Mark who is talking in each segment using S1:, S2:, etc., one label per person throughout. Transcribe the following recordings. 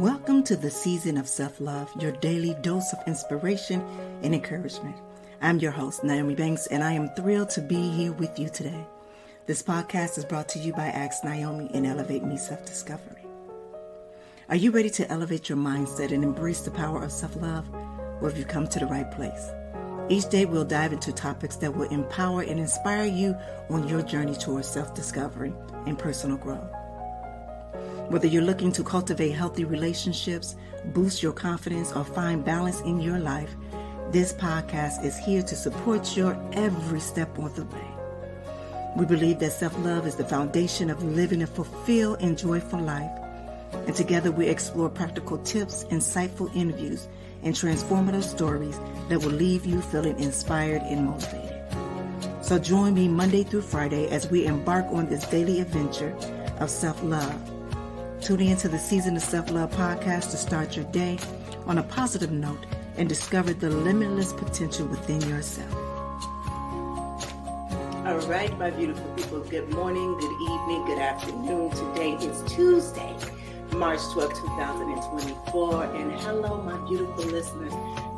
S1: Welcome to the Season of Self-Love, your daily dose of inspiration and encouragement. I'm your host, Nyomi, and I am thrilled to be here with you today. This podcast is brought to you by Ask Nyomi and Elevate Me Self-Discovery. Are you ready to elevate your mindset and embrace the power of self-love? Or have you come to the right place? Each day we'll dive into topics that will empower and inspire you on your journey towards self-discovery and personal growth. Whether you're looking to cultivate healthy relationships, boost your confidence, or find balance in your life, this podcast is here to support your every step on the way. We believe that self-love is the foundation of living a fulfilled and joyful life. And together we explore practical tips, insightful interviews, and transformative stories that will leave you feeling inspired and motivated. So join me Monday through Friday as we embark on this daily adventure of self-love. Tune in to the Season of Self-Love podcast to start your day on a positive note and discover the limitless potential within yourself. All right, my beautiful people, good morning, good evening, good afternoon. Today is Tuesday, March 12, 2024. And hello, my beautiful listeners,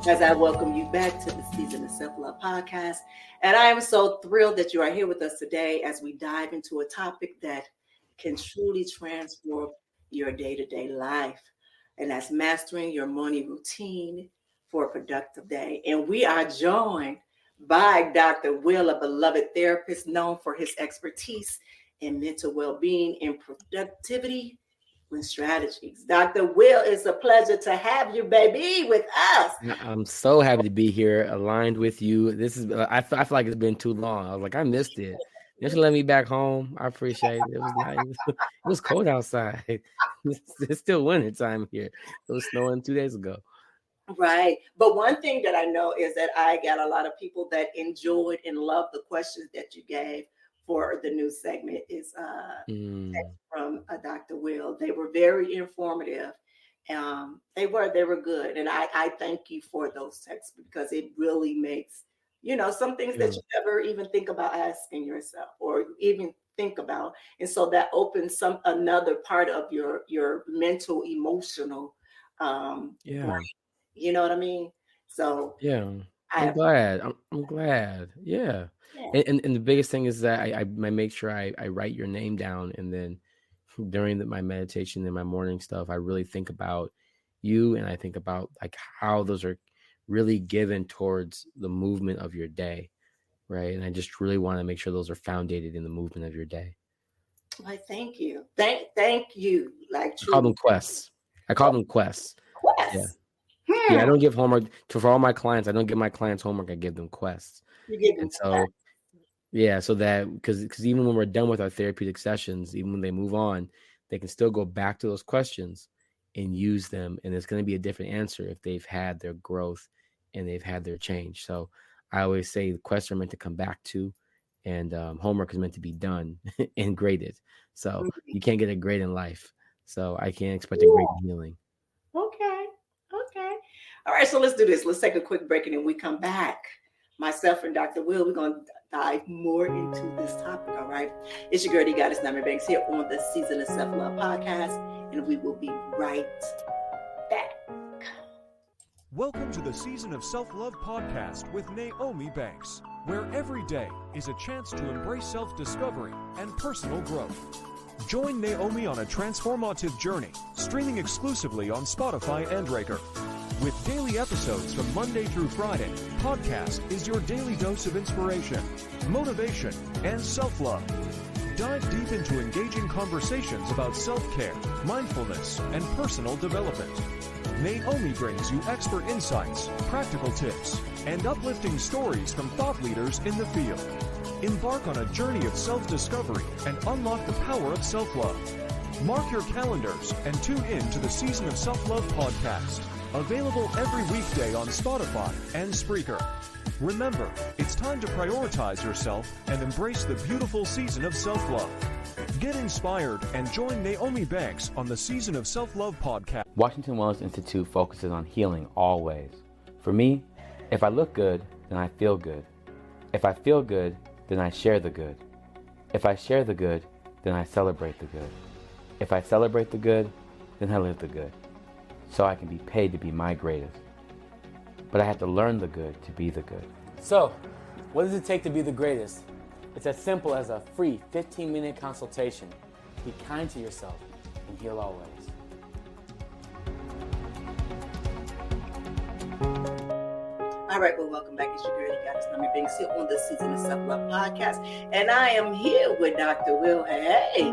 S1: as I welcome you back to the Season of Self-Love podcast. And I am so thrilled that you are here with us today as we dive into a topic that can truly transform your day-to-day life, and that's mastering your morning routine for a productive day. And we are joined by Dr. Will, a beloved therapist known for his expertise in mental well-being and productivity with strategies. Dr. Will, it's a pleasure to have you, baby, with us.
S2: I'm so happy to be here, aligned with you. I feel like it's been too long. I was like, I missed it. You should let me back home. I appreciate it. It was nice. It was cold outside. It's still winter time here. It was snowing 2 days ago.
S1: Right. But one thing that I know is that I got a lot of people that enjoyed and loved the questions that you gave for the new segment is from Dr. Will. They were very informative. They were good. And I thank you for those texts because it really makes some things that you never even think about asking yourself or even think about. And so that opens another part of your mental, emotional, brain. You know what I mean? So
S2: yeah, I'm glad. I'm glad. Yeah. And the biggest thing is that I make sure I write your name down. And then during my meditation and my morning stuff, I really think about you. And I think about like how those are really given towards the movement of your day, right? And I just really want to make sure those are founded in the movement of your day.
S1: Well, thank you. Thank you. Like
S2: I call them quests.
S1: Quests.
S2: Yeah. Yeah, I don't give homework for all my clients. I don't give my clients homework. I give them quests.
S1: You give them quests.
S2: Yeah, so that because even when we're done with our therapeutic sessions, even when they move on, they can still go back to those questions and use them. And it's going to be a different answer if they've had their growth and they've had their change. So I always say the quests are meant to come back to, and homework is meant to be done and graded. So you can't get a grade in life. So I can't expect a grade in healing.
S1: Okay. All right, so let's do this. Let's take a quick break, and then we come back. Myself and Dr. Will, we're going to dive more into this topic, all right? It's your girl, the goddess, Nyomi here on the Season of Self-Love podcast, and we will be right back.
S3: Welcome to the Season of Self-Love podcast with Nyomi, where every day is a chance to embrace self-discovery and personal growth. Join Nyomi on a transformative journey, streaming exclusively on Spotify and Breaker. With daily episodes from Monday through Friday, podcast is your daily dose of inspiration, motivation, and self-love. Dive deep into engaging conversations about self-care, mindfulness, and personal development. Nyomi brings you expert insights, practical tips, and uplifting stories from thought leaders in the field. Embark on a journey of self-discovery and unlock the power of self-love. Mark your calendars and tune in to the Season of Self-Love podcast. Available every weekday on Spotify and Spreaker. Remember, it's time to prioritize yourself and embrace the beautiful season of self-love. Get inspired and join Nyomi on the Season of Self-Love podcast.
S4: Washington Wellness Institute focuses on healing always. For me, if I look good, then I feel good. If I feel good, then I share the good. If I share the good, then I celebrate the good. If I celebrate the good, then I live the good. so I can be paid to be my greatest. But I had to learn the good to be the good.
S2: So, what does it take to be the greatest? It's as simple as a free 15-minute consultation. Be kind to yourself and heal always.
S1: All right, well, welcome back. It's your girl, the goddess NmW&x here on the Season of Self-Love podcast. And I am here with Dr. Will. Hey.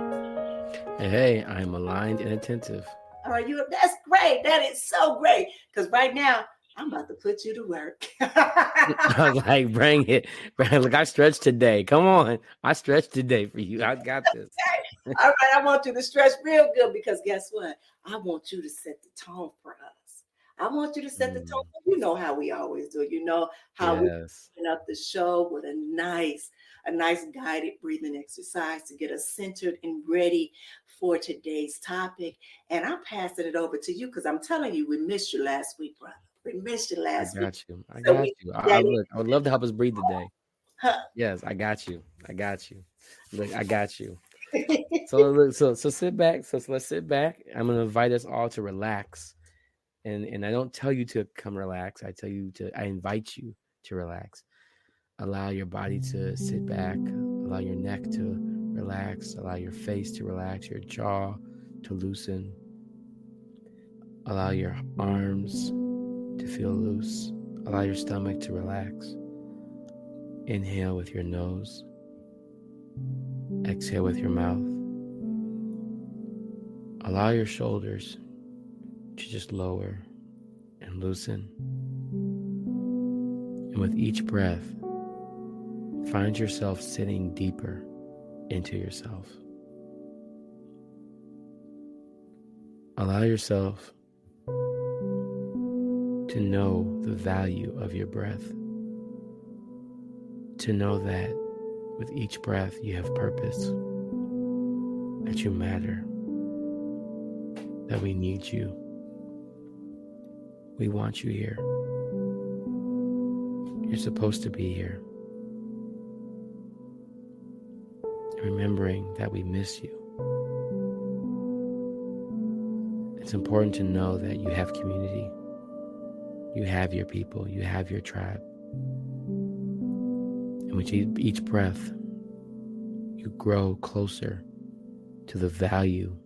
S2: Hey, I'm aligned and attentive.
S1: All right, that's great. That is so great. Because right now, I'm about to put you to work.
S2: I was like, bring it. Look, I stretched today. Come on. I stretched today for you. I got this.
S1: Okay. All right, I want you to stretch real good because guess what? I want you to set the tone for us. I want you to set the tone. You know how we always do. You know how we open up the show with a nice guided breathing exercise to get us centered and ready for today's topic. And I'm passing it over to you because I'm telling you, we missed you last week, brother. We missed you last week.
S2: I got you. I would love to help us breathe today. Huh? Yes, I got you. Look, I got you. So sit back. So let's sit back. I'm going to invite us all to relax. And I don't tell you to come relax. I invite you to relax. Allow your body to sit back. Allow your neck to relax. Allow your face to relax. Your jaw to loosen. Allow your arms to feel loose. Allow your stomach to relax. Inhale with your nose. Exhale with your mouth. Allow your shoulders to just lower and loosen. And with each breath, find yourself sitting deeper into yourself. Allow yourself to know the value of your breath. To know that with each breath you have purpose, that you matter, that we need you. We want you here. You're supposed to be here. Remembering that we miss you. It's important to know that you have community. You have your people. You have your tribe. And with each breath, you grow closer to the value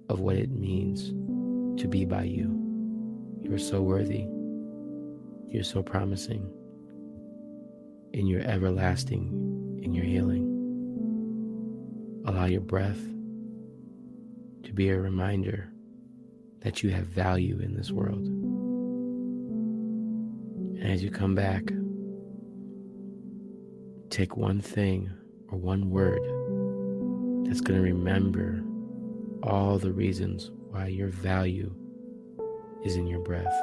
S2: of what it means to be by you. You are so worthy. You're so promising. And you're everlasting in your healing. Allow your breath to be a reminder that you have value in this world. And as you come back, take one thing or one word that's going to remember all the reasons why your value is in your breath.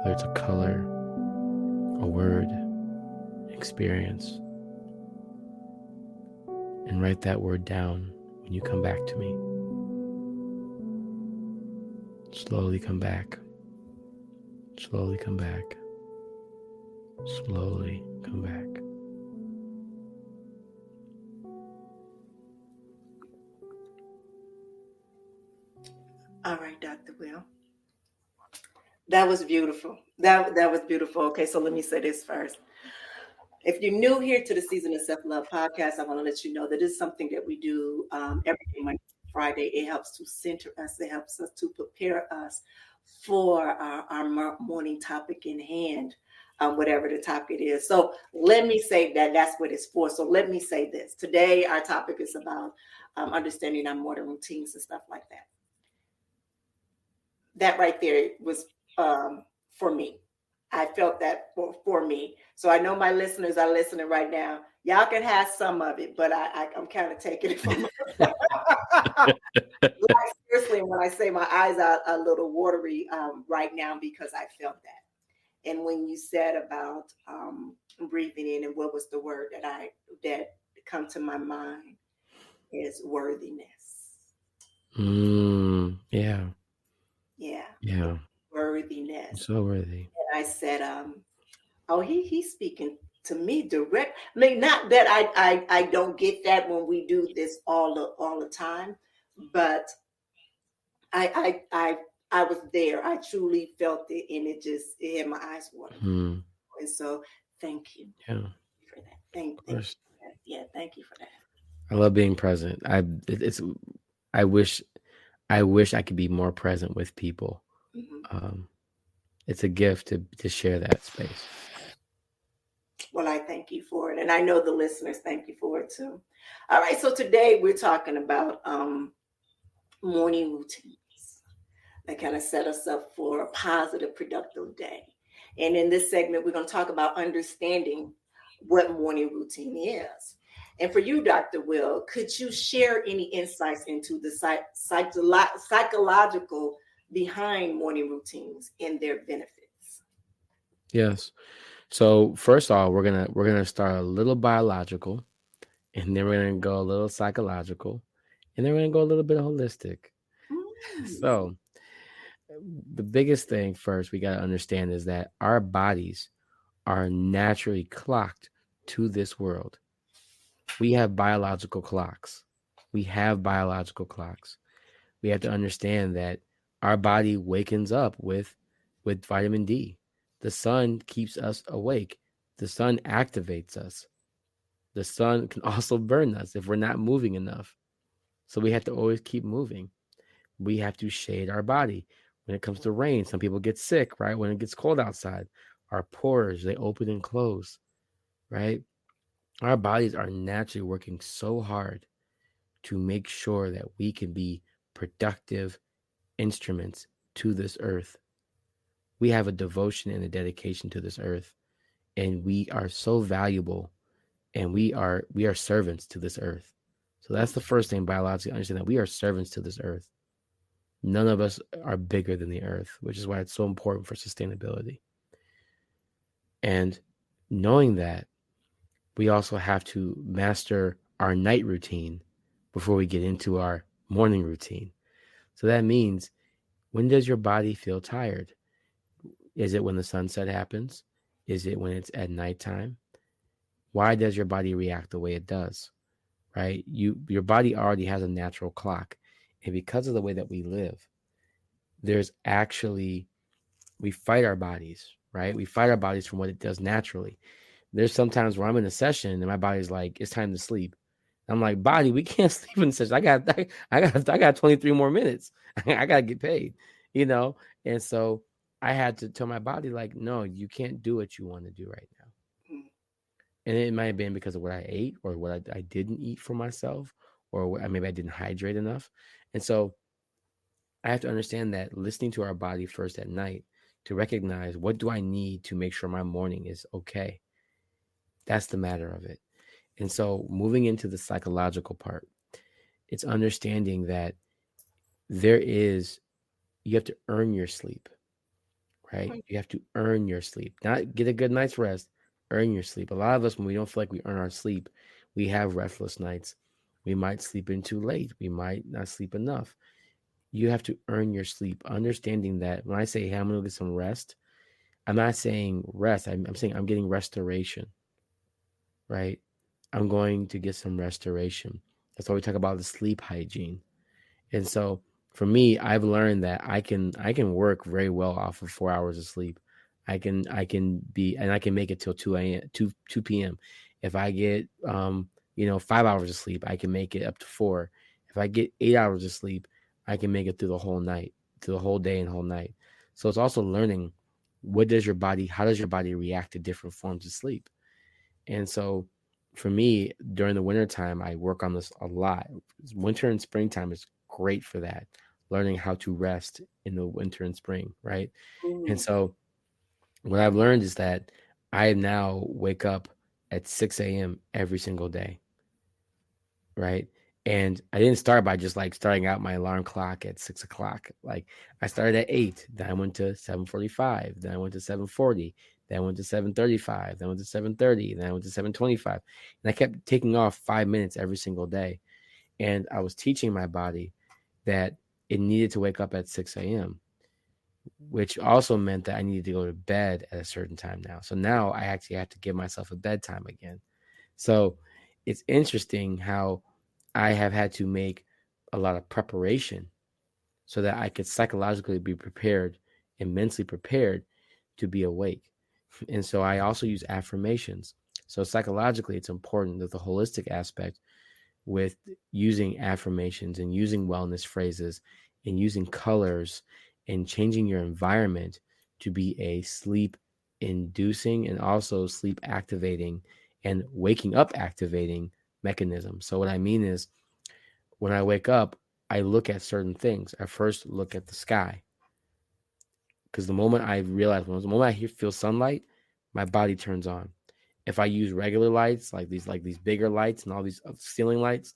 S2: Whether it's a color, a word, experience. And write that word down when you come back to me. Slowly come back. Slowly come back. Slowly come back.
S1: All right, Dr. Will. That was beautiful. That was beautiful. Okay, so let me say this first. If you're new here to the Season of Self-Love podcast, I want to let you know that it's something that we do every day, Monday, Friday. It helps to center us. It helps us to prepare us for our morning topic in hand, whatever the topic is. So let me say that's what it's for. So let me say this. Today, our topic is about understanding our morning routines and stuff like that. That right there was for me. I felt that for me. So I know my listeners are listening right now. Y'all can have some of it, but I'm kind of taking it from like, seriously, when I say my eyes are a little watery right now because I felt that. And when you said about breathing in, and what was the word that come to my mind is worthiness.
S2: Yeah.
S1: Yeah. Worthiness.
S2: So worthy.
S1: And I said, he's speaking to me direct. I mean, not that I don't get that when we do this all the time, but I I was there. I truly felt it, and it had my eyes watering.
S2: Hmm.
S1: And so, thank you
S2: Yeah,
S1: for that. Thank
S2: of
S1: you.
S2: course.
S1: For that. Yeah, thank you for that.
S2: I love being present. It's I wish I could be more present with people.
S1: Mhm.
S2: It's a gift to share that space.
S1: Well, I thank you for it, and I know the listeners thank you for it too. All right, so today we're talking about morning routines that kind of set us up for a positive, productive day. And in this segment, we're going to talk about understanding what morning routine is. And for you, Dr. Will, could you share any insights into the psychological behind morning routines and their benefits?
S2: Yes. So first off, we're gonna start a little biological, and then we're gonna go a little psychological, and then we're gonna go a little bit holistic.
S1: Mm.
S2: So the biggest thing first we gotta understand is that our bodies are naturally clocked to this world. We have biological clocks. We have biological clocks. We have to understand that our body wakens up with vitamin D. The sun keeps us awake. The sun activates us. The sun can also burn us if we're not moving enough. So we have to always keep moving. We have to shade our body. When it comes to rain, some people get sick, right? When it gets cold outside, our pores, they open and close, right? Our bodies are naturally working so hard to make sure that we can be productive instruments to this earth. We have a devotion and a dedication to this earth, and we are so valuable, and we are servants to this earth. So that's the first thing biologically, understand that we are servants to this earth. None of us are bigger than the earth, which is why it's so important for sustainability. And knowing that, we also have to master our night routine before we get into our morning routine. So that means, when does your body feel tired? Is it when the sunset happens? Is it when it's at nighttime? Why does your body react the way it does? Right? Your body already has a natural clock. And because of the way that we live, there's actually, we fight our bodies, right? We fight our bodies from what it does naturally. There's sometimes where I'm in a session and my body's like, it's time to sleep. I'm like, body, we can't sleep in the session. I got 23 more minutes. I gotta get paid, you know? And so I had to tell my body, like, no, you can't do what you want to do right now.
S1: Mm.
S2: And it might have been because of what I ate or what I didn't eat for myself, or maybe I didn't hydrate enough. And so I have to understand that listening to our body first at night to recognize, what do I need to make sure my morning is okay? That's the matter of it. And so moving into the psychological part, it's understanding that you have to earn your sleep, right? You have to earn your sleep, not get a good night's rest, earn your sleep. A lot of us, when we don't feel like we earn our sleep, we have restless nights. We might sleep in too late. We might not sleep enough. You have to earn your sleep, understanding that when I say, hey, I'm going to get some rest, I'm not saying rest. I'm saying I'm getting restoration, right? I'm going to get some restoration. That's why we talk about the sleep hygiene. And so for me, I've learned that I can work very well off of 4 hours of sleep. I can make it till 2 p.m. If I get 5 hours of sleep, I can make it up to 4. If I get 8 hours of sleep, I can make it through the whole night, through the whole day and whole night. So it's also learning, how does your body react to different forms of sleep? And so for me, during the winter time, I work on this a lot. Winter and springtime is great for that, learning how to rest in the winter and spring, right? And
S1: Mm.
S2: so what I've learned is that I now wake up at 6 a.m. every single day, right? And I didn't start by just like starting out my alarm clock at 6 o'clock. Like, I started at 8, then I went to 7:45, then I went to 7:40, then I went to 7:35, then I went to 7:30, then I went to 7:25. And I kept taking off 5 minutes every single day. And I was teaching my body that it needed to wake up at 6 a.m., which also meant that I needed to go to bed at a certain time now. So now I actually have to give myself a bedtime again. So it's interesting how I have had to make a lot of preparation so that I could psychologically be prepared and mentally prepared to be awake. And so I also use affirmations. So psychologically, it's important that the holistic aspect with using affirmations and using wellness phrases and using colors and changing your environment to be a sleep inducing and also sleep activating and waking up activating mechanism. So what I mean is, when I wake up, I look at certain things. I first look at the sky, because the moment I feel sunlight, my body turns on. If I use regular lights like these bigger lights and all these ceiling lights,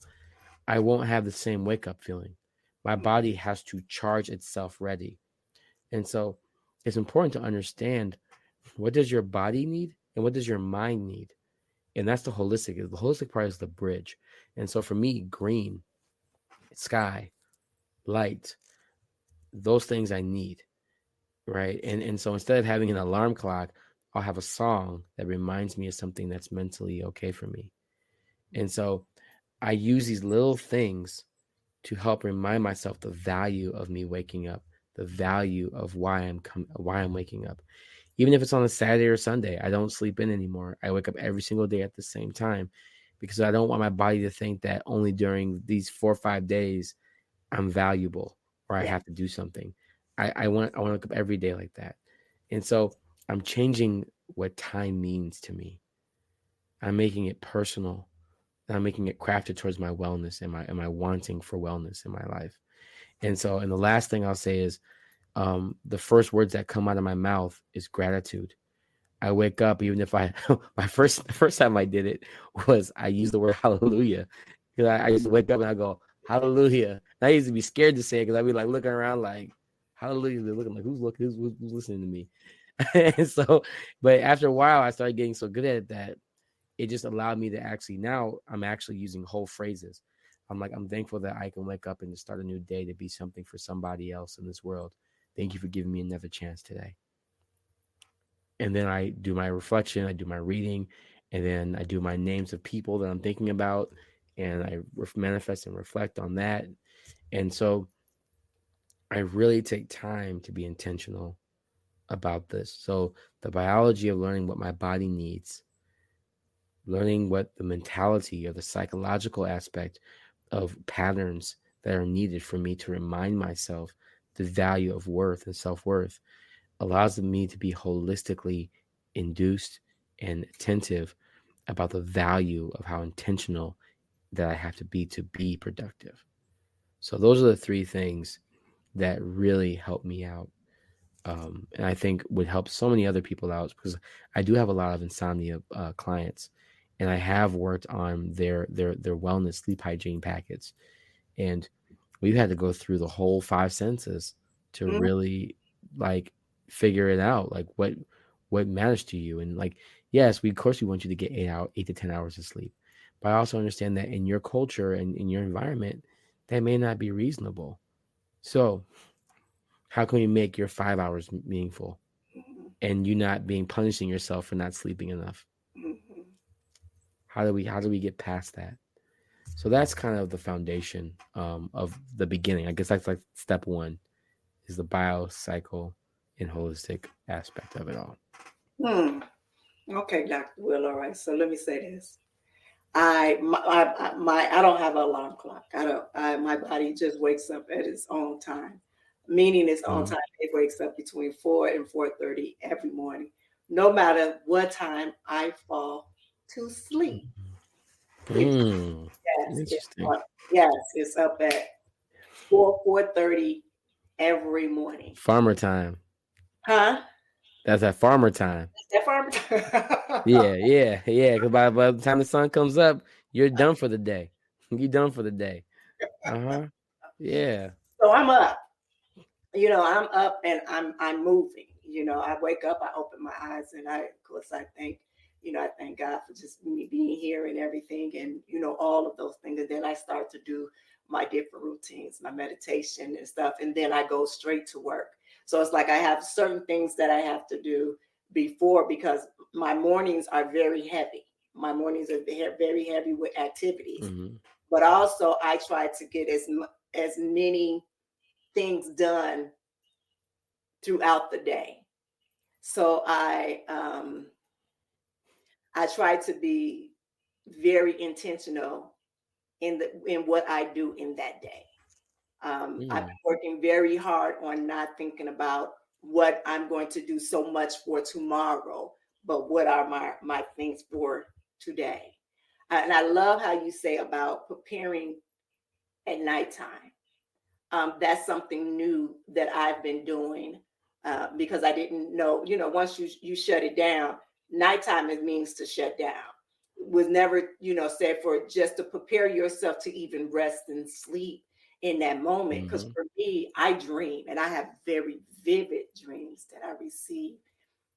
S2: I won't have the same wake up feeling. My body has to charge itself ready. And so it's important to understand, what does your body need and what does your mind need? And that's the holistic. The holistic part is the bridge. And so for me, green, sky, light, those things I need, right? And so instead of having an alarm clock, I'll have a song that reminds me of something that's mentally okay for me. And so I use these little things to help remind myself the value of me waking up, the value of why I'm waking up. Even if it's on a Saturday or Sunday, I don't sleep in anymore. I wake up every single day at the same time, because I don't want my body to think that only during these 4 or 5 days I'm valuable or I have to do something. I want to wake up every day like that. And so I'm changing what time means to me. I'm making it personal. I'm making it crafted towards my wellness and my wanting for wellness in my life. And so, and the last thing I'll say is, the first words that come out of my mouth is gratitude. I wake up, even if the first time I did it was I used the word hallelujah. Because I used to wake up and I go, hallelujah. And I used to be scared to say it, because I'd be like looking around like, hallelujah. They're looking like, who's listening to me? And so, but after a while, I started getting so good at it that it just allowed me to now I'm actually using whole phrases. I'm thankful that I can wake up and start a new day to be something for somebody else in this world. Thank you for giving me another chance today. And then I do my reflection, I do my reading, and then I do my names of people that I'm thinking about, and I manifest and reflect on that. And so I really take time to be intentional about this. So the biology of learning what my body needs, learning what the mentality or the psychological aspect of patterns that are needed for me to remind myself the value of worth and self-worth, allows me to be holistically induced and attentive about the value of how intentional that I have to be productive. So those are the 3 things that really help me out. And I think would help so many other people out, because I do have a lot of insomnia clients, and I have worked on their wellness sleep hygiene packets, and we've had to go through the whole 5 senses to really like figure it out, like what matters to you. And like, yes, of course we want you to get 8 to 10 hours of sleep, but I also understand that in your culture and in your environment, that may not be reasonable. So how can we make your 5 hours meaningful and you not being punishing yourself for not sleeping enough? How do we get past that? So that's kind of the foundation of the beginning. I guess that's like step 1 is the biocycle and holistic aspect of it all.
S1: Okay, Dr. Will. All right. So let me say this. I don't have an alarm clock. My body just wakes up at its own time, meaning its own time. It wakes up between 4 and 4:30 every morning, no matter what time I fall to sleep. Yes, it's up at 4:30 every morning.
S2: Farmer time.
S1: Huh?
S2: That's at farmer time.
S1: That's farmer time.
S2: Yeah. Because by the time the sun comes up, you're done for the day. You're done for the day. Yeah.
S1: So I'm up. I'm up and I'm moving. I wake up, I open my eyes, and I thank God for just me being here and everything, and all of those things. And then I start to do my different routines, my meditation and stuff, and then I go straight to work. So it's like I have certain things that I have to do before, because my mornings are very heavy. My mornings are very heavy with activities, but also I try to get as many things done throughout the day. So I try to be very intentional in what I do in that day. I've been working very hard on not thinking about what I'm going to do so much for tomorrow, but what are my things for today. And I love how you say about preparing at nighttime. That's something new that I've been doing because I didn't know, once you shut it down, nighttime it means to shut down. Was never, said for just to prepare yourself to even rest and sleep in that moment. Because for me, I dream and I have very vivid dreams that I receive,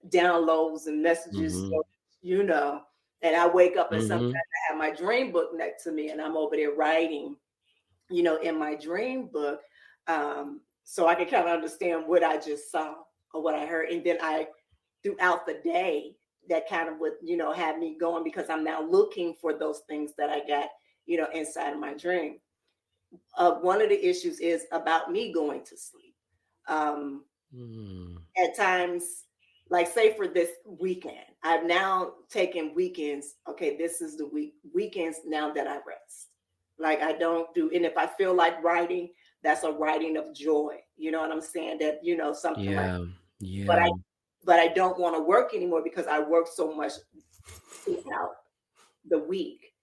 S1: downloads and messages, and I wake up and sometimes I have my dream book next to me and I'm over there writing, in my dream book, so I can kind of understand what I just saw or what I heard. And then throughout the day, that kind of would, have me going because I'm now looking for those things that I got, inside of my dream. One of the issues is about me going to sleep. At times, like say for this weekend, I've now taken weekends. Okay, this is the weekends now that I rest. Like I don't do, and if I feel like writing, that's a writing of joy. You know what I'm saying? That, something like that.
S2: Yeah.
S1: But I don't want to work anymore because I work so much throughout the week.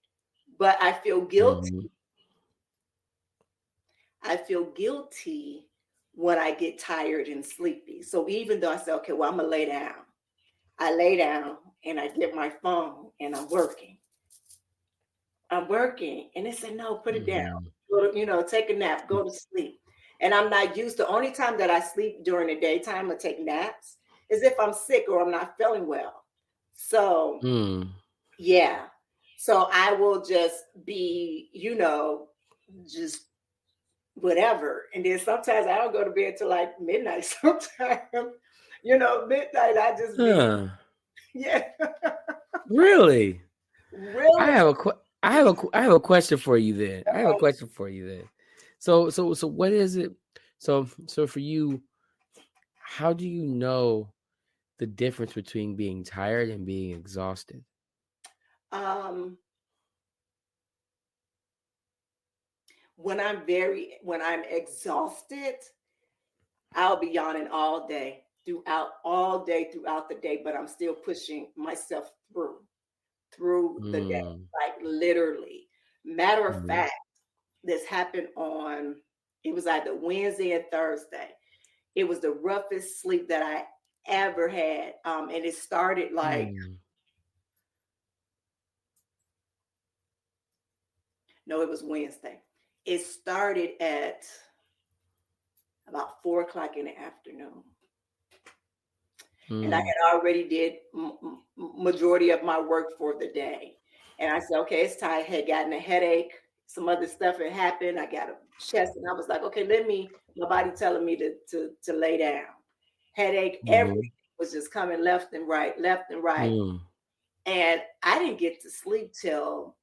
S1: But I feel guilty. I feel guilty when I get tired and sleepy. So even though I say, okay, well, I'm gonna lay down, I lay down and I get my phone and I'm working. And they said, no, put it down. Go to, take a nap, go to sleep. And I'm not used to, only time that I sleep during the daytime or take naps is if I'm sick or I'm not feeling well. So yeah. So I will just be, just whatever. And then sometimes I don't go to bed till like midnight. Sometimes, midnight I just be, yeah.
S2: Really?
S1: Really?
S2: I have a question for you then. So what is it? So for you, how do you know the difference between being tired and being exhausted?
S1: When I'm exhausted, I'll be yawning all day throughout the day, but I'm still pushing myself through the day, like literally. Matter of fact, this happened it was either Wednesday and Thursday. It was the roughest sleep that I ever had. And it started like, no, it was Wednesday. It started at about 4:00 in the afternoon. And I had already did majority of my work for the day. And I said, okay, it's time. I had gotten a headache. Some other stuff had happened. I got a chest and I was like, okay, my body telling me to lay down. Headache, everything was just coming left and right. And I didn't get to sleep till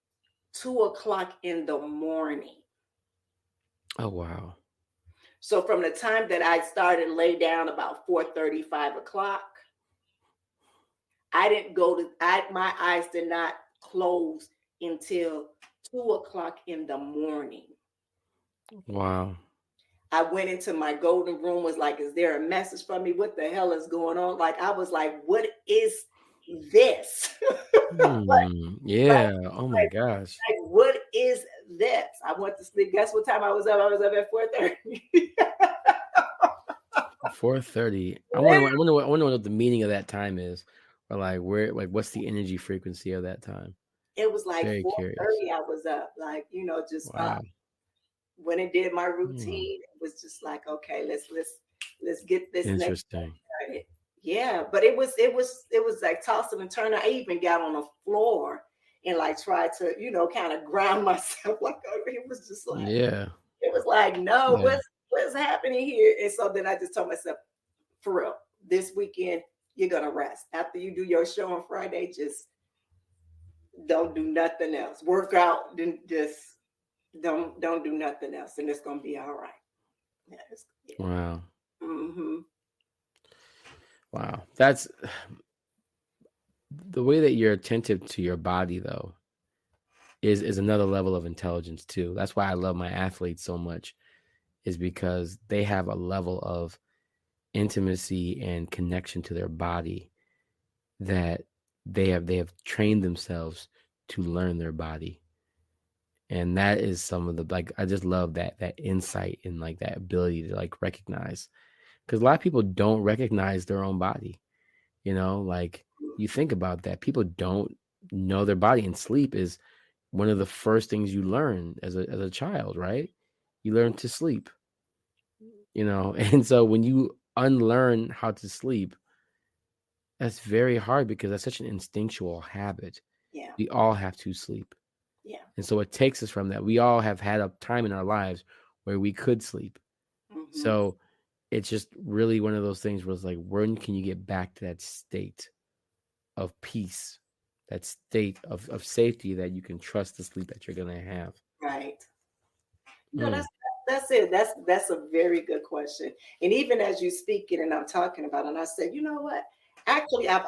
S1: 2:00 in the morning.
S2: Oh, wow.
S1: So from the time that I started lay down about 4:30, 5:00, I didn't my eyes did not close until 2:00 in the morning.
S2: Wow.
S1: I went into my golden room, was like, is there a message for me? What the hell is going on? Like, I was like, what is this?
S2: Yeah. Oh my gosh.
S1: Like, what is this? I went to sleep. Guess what time I was up? I was up at 4:30.
S2: 4:30. I wonder what the meaning of that time is, or like what's the energy frequency of that time?
S1: It was like
S2: Very
S1: 4:30. I was up, like, just
S2: wow.
S1: When it did my routine, it was just like, okay, let's get this
S2: interesting.
S1: Started. Yeah, but it was like tossing and turning. I even got on the floor and like tried to, kind of ground myself. Like it was just like, it was like, no, what's happening here? And so then I just told myself, for real, this weekend you're gonna rest. After you do your show on Friday, just don't do nothing else. Work out, then just don't do nothing else, and it's gonna be all right. Yeah.
S2: Wow.
S1: Mm-hmm.
S2: Wow. That's the way that you're attentive to your body, though, is another level of intelligence too. That's why I love my athletes so much, is because they have a level of intimacy and connection to their body that they have trained themselves to learn their body. And that is some of the, like, I just love that insight and like that ability to like recognize, because a lot of people don't recognize their own body. Like, you think about that, people don't know their body, and sleep is one of the first things you learn as a child, right? You learn to sleep, and so when you unlearn how to sleep, that's very hard because that's such an instinctual habit.
S1: Yeah.
S2: We all have to sleep.
S1: Yeah.
S2: And so it takes us from that. We all have had a time in our lives where we could sleep.
S1: Mm-hmm.
S2: So it's just really one of those things where it's like, when can you get back to that state of peace, that state of safety, that you can trust the sleep that you're going to have?
S1: Right. That's it. That's a very good question. And even as you speak it and I'm talking about it, and I said, you know what? Actually, I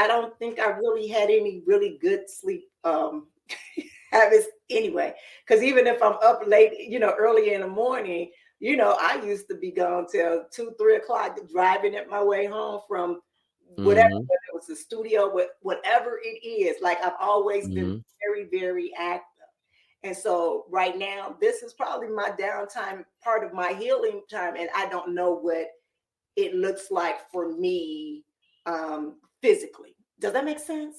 S1: don't think I really had any really good sleep habits anyway. Because even if I'm up late, early in the morning, I used to be gone till 2, 3 o'clock, driving at my way home from whatever, whether it was the studio, whatever it is. Like, I've always been very, very active. And so right now, this is probably my downtime, part of my healing time. And I don't know what it looks like for me physically. Does that make sense?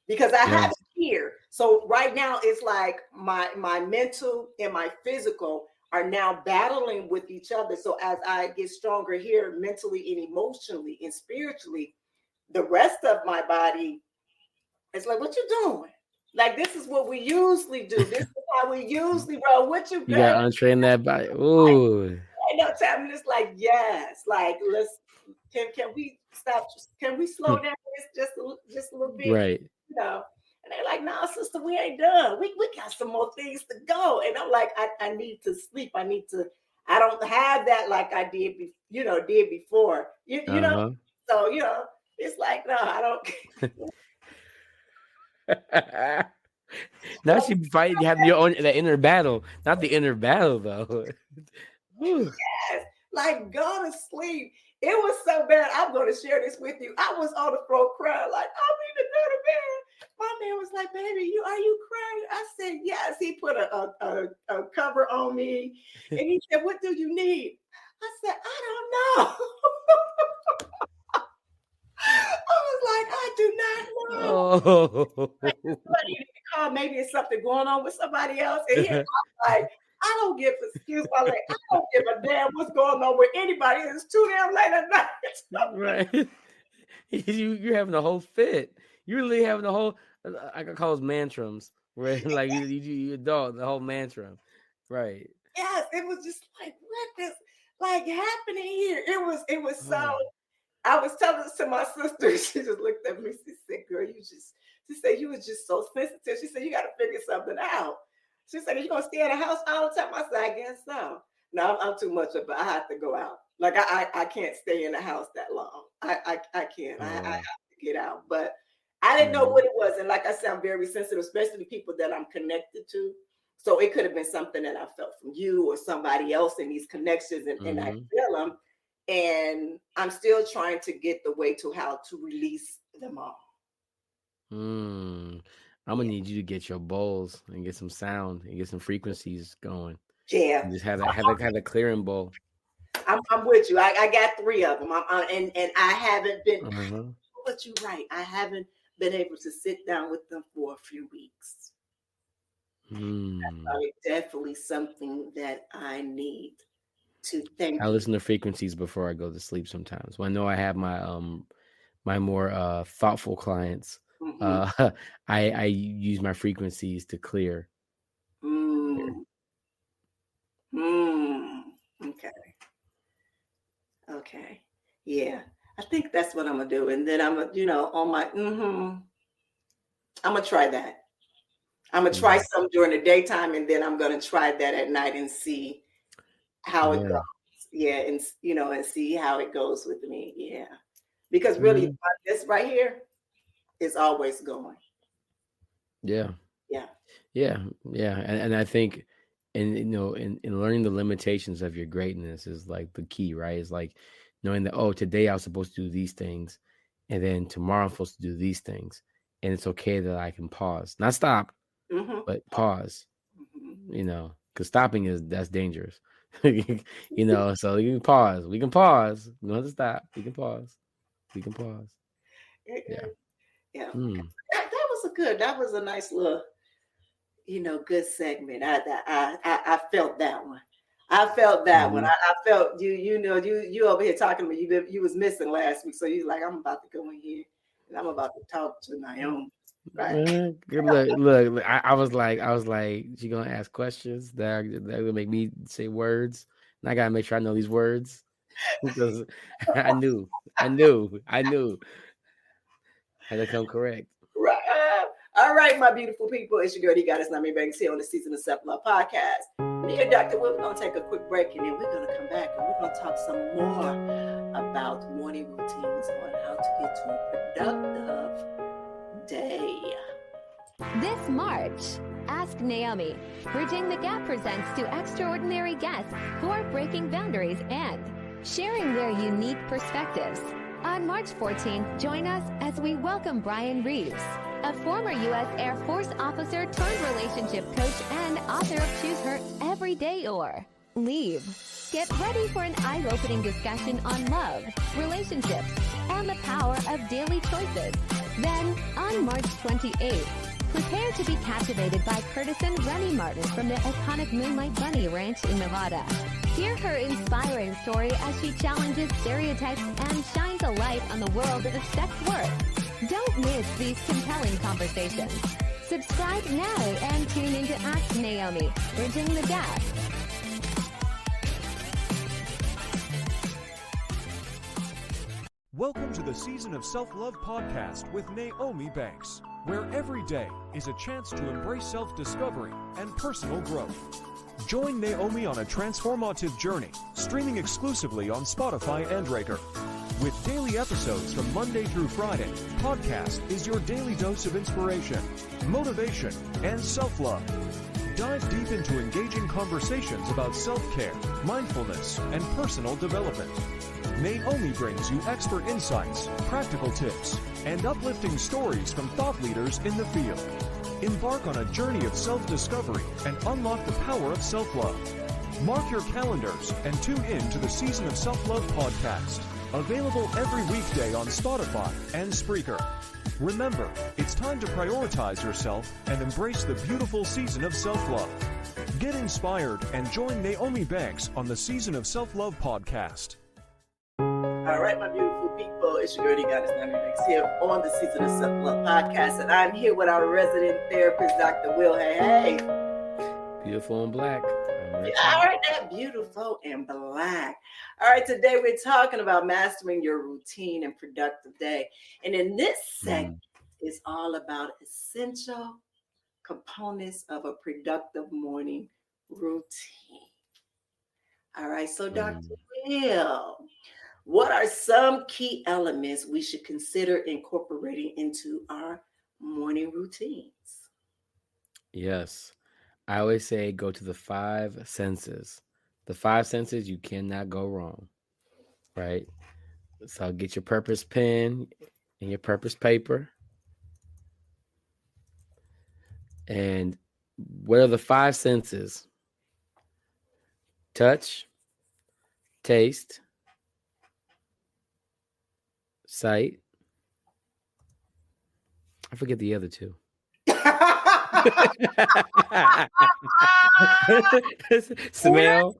S1: Because I have it here. So right now, it's like my mental and my physical are now battling with each other. So as I get stronger here mentally and emotionally and spiritually, the rest of my body is like, what you doing? Like, this is what we usually do. This is how we usually roll. What you
S2: got to untrain that body. Ooh.
S1: I know, time, and it's like, yes, like, can we stop? Can we slow down this just a little bit?
S2: Right.
S1: And they're like, no, sister, we ain't done. We got some more things to go. And I'm like, I need to sleep. I don't have that like I did before. You know? So, it's like, no, I don't.
S2: Now she fight, you have your own, the inner battle, not the inner battle though.
S1: Yes, like, go to sleep. It was so bad. I'm going to share this with you. I was on the floor crying, like, I need to go to bed. My man was like, baby, are you crying? I said, yes. He put a cover on me, and he said, what do you need? I said, I don't know. I was like, I do not know. Like, somebody need to call. Maybe it's something going on with somebody else. And I'm like, I don't give excuse. I don't give a damn what's going on with anybody. It's too damn late at night.
S2: Right. You're having a whole fit. You're really having a whole, I could call those mantrums, where like you adult, the whole mantrum. Right.
S1: Yes, it was just like, what is like happening here? It was so. I was telling this to my sister. She just looked at me. She said, girl, she said, you was just so sensitive. She said, you got to figure something out. She said, are you going to stay in the house all the time? I said, I guess so. No, I'm too much of it. I have to go out. Like, I can't stay in the house that long. I can't. I have to get out. But I didn't know what it was. And like I said, I'm very sensitive, especially people that I'm connected to. So it could have been something that I felt from you or somebody else in these connections, and I feel them. And I'm still trying to get the way to how to release them all.
S2: I'm gonna need you to get your bowls and get some sound and get some frequencies going.
S1: Yeah,
S2: and just have a clearing bowl.
S1: I'm with you. I got 3 of them. And I haven't been. But you're right. I haven't been able to sit down with them for a few weeks. That's definitely something that I need to think.
S2: I listen to frequencies before I go to sleep sometimes. When I know I have my my more thoughtful clients, I use my frequencies to clear.
S1: Okay. Yeah. I think that's what I'm gonna do. And then I'm gonna, on my I'm gonna try that. I'm gonna try some during the daytime, and then I'm gonna try that at night and see how it goes. yeah, and and see how it goes with me. Yeah, because really, this right here is always going.
S2: Yeah.
S1: Yeah.
S2: Yeah. Yeah. And I think, and in learning the limitations of your greatness is like the key, right? It's like knowing that, oh, today I was supposed to do these things, and then tomorrow I'm supposed to do these things. And it's okay that I can pause, not stop,
S1: Mm-hmm.
S2: but pause,
S1: Mm-hmm.
S2: because stopping that's dangerous. So you can pause. We can pause. We don't have to stop. We can pause. We can pause. Yeah.
S1: Yeah.
S2: Mm.
S1: That was a nice little, good segment. I felt that one. I felt that one.
S2: Mhm.
S1: I felt you over here talking to me. You was missing last week, so you like, I'm about to go in here and I'm about to talk to Naomi. Right.
S2: Look. I was like, she gonna ask questions that will make me say words, and I gotta make sure I know these words because I knew, I had to come correct.
S1: Right. All right, my beautiful people. It's your girl, Goddess Nyomi Banks here on the Season of Self Love podcast. Me and Dr. Will, we're going to take a quick break and then we're going to come back and we're going to talk some more about morning routines on how to get to a productive day.
S5: This March, Ask Nyomi, Bridging the Gap presents to extraordinary guests who are breaking boundaries and sharing their unique perspectives. On March 14th, join us as we welcome Brian Reeves, a former U.S. Air Force officer turned relationship coach and author of Choose Her Every Day or Leave. Get ready for an eye-opening discussion on love, relationships, and the power of daily choices. Then, on March 28th, prepare to be captivated by Curtisan Rennie Martin from the iconic Moonlight Bunny Ranch in Nevada. Hear her inspiring story as she challenges stereotypes and shines a light on the world of sex work. Don't miss these compelling conversations. Subscribe now and tune into Ask Nyomi, Bridging the Gap.
S3: Welcome to the Season of Self-Love podcast with Nyomi Banks, where every day is a chance to embrace self-discovery and personal growth. Join Nyomi on a transformative journey, streaming exclusively on Spotify and Breaker. With daily episodes from Monday through Friday, podcast is your daily dose of inspiration, motivation, and self-love. Dive deep into engaging conversations about self-care, mindfulness, and personal development. Nyomi brings you expert insights, practical tips, and uplifting stories from thought leaders in the field. Embark on a journey of self-discovery and unlock the power of self-love. Mark your calendars and tune in to the Season of Self-Love podcast. Available every weekday on Spotify and Spreaker. Remember, it's time to prioritize yourself and embrace the beautiful season of self-love. Get inspired and join Nyomi Banks on the Season of Self-Love podcast.
S1: All right, my beautiful people, it's your girl, Goddess Nyomi Banks here on the Season of Self-Love podcast, and I'm here with our resident therapist, Dr. Will. Hey.
S2: Beautiful and black.
S1: All right, that beautiful and black. All right, today we're talking about mastering your routine and productive day. And in this segment, it's all about essential components of a productive morning routine. All right, so Dr. Will, what are some key elements we should consider incorporating into our morning routines?
S2: Yes. I always say go to the 5 senses. The 5 senses, you cannot go wrong, right? So get your purpose pen and your purpose paper. And what are the 5 senses? Touch, taste, sight. I forget the other 2. Smell.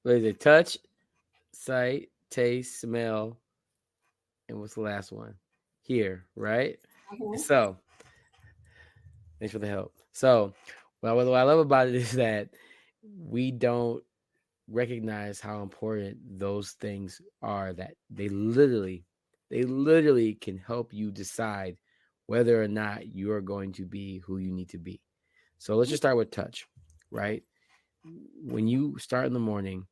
S2: What is it? Touch, sight, taste, smell, and what's the last one? Hear, right? Mm-hmm. So, thanks for the help. So, what I love about it is that we don't recognize how important those things are, that they literally can help you decide whether or not you're going to be who you need to be. So let's just start with touch, right? when you start in the morning,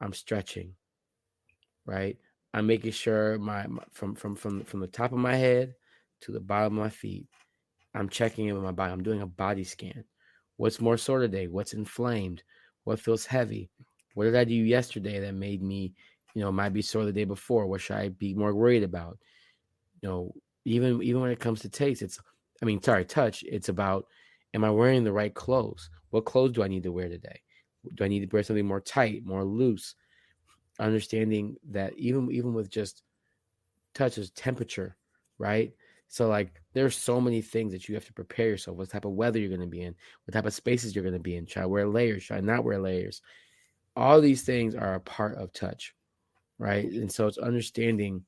S2: I'm stretching, right? I'm making sure from the top of my head to the bottom of my feet, I'm checking in with my body. I'm doing a body scan. What's more sore today? What's inflamed? What feels heavy? What did I do yesterday that made me, might be sore the day before? What should I be more worried about? You know, even when it comes to taste, touch, it's about, am I wearing the right clothes? What clothes do I need to wear today? Do I need to wear something more tight, more loose? Understanding that even with just touch is temperature, right? So like there's so many things that you have to prepare yourself. What type of weather you're going to be in, what type of spaces you're going to be in. Should I wear layers? Should I not wear layers? All these things are a part of touch, right? And so it's understanding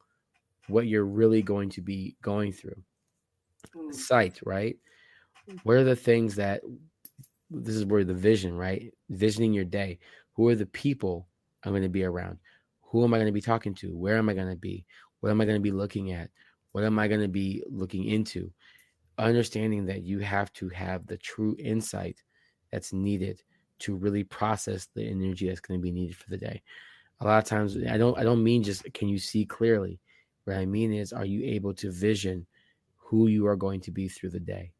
S2: what you're really going to be going through. Sight, right? What are the things that, this is where the vision, right? Visioning your day. Who are the people I'm going to be around? Who am I going to be talking to? Where am I going to be? What am I going to be looking at? What am I going to be looking into? Understanding that you have to have the true insight that's needed to really process the energy that's going to be needed for the day. A lot of times, I don't mean just can you see clearly. What I mean is, are you able to vision who you are going to be through the day?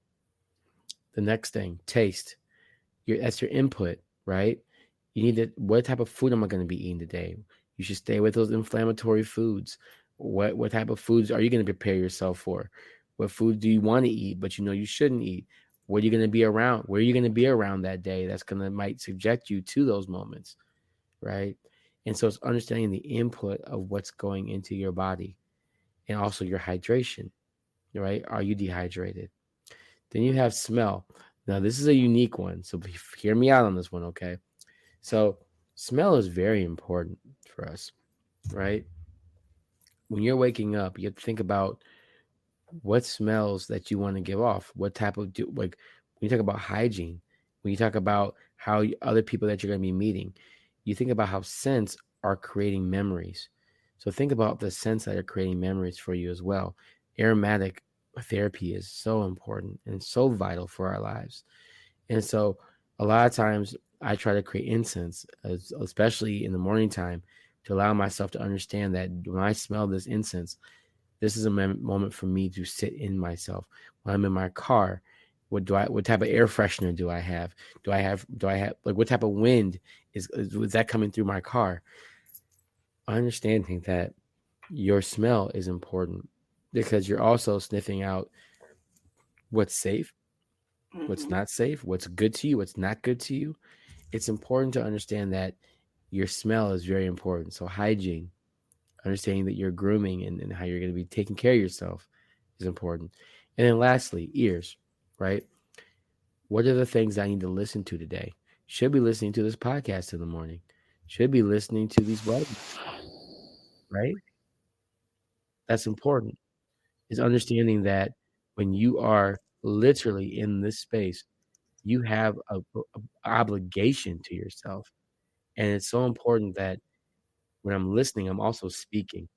S2: The next thing, taste. That's your input, right? You need to, what type of food am I going to be eating today? You should stay with those inflammatory foods. What type of foods are you going to prepare yourself for? What food do you want to eat, but you shouldn't eat? What are you going to be around? Where are you going to be around that day? That's going to might subject you to those moments, right? And so it's understanding the input of what's going into your body and also your hydration, right? Are you dehydrated? Then you have smell. Now, this is a unique one. So hear me out on this one, okay? So smell is very important for us, right? When you're waking up, you have to think about what smells that you want to give off. What type of, like, when you talk about hygiene, when you talk about how other people that you're going to be meeting, you think about how scents are creating memories. So think about the scents that are creating memories for you as well. Aromatic therapy is so important and so vital for our lives. And so a lot of times I try to create incense, especially in the morning time, to allow myself to understand that when I smell this incense, this is a moment for me to sit in myself. When I'm in my car, what type of air freshener do I have? Do I have like, what type of wind is that coming through my car? Understanding that your smell is important because you're also sniffing out what's safe, what's not safe, what's good to you, what's not good to you. It's important to understand that your smell is very important. So hygiene, understanding that you're grooming and how you're going to be taking care of yourself is important. And then lastly, ears, right? What are the things I need to listen to today? Should be listening to this podcast in the morning. Should be listening to these webinars, right? That's important. Is understanding that when you are literally in this space, you have a obligation to yourself. And it's so important that when I'm listening, I'm also speaking,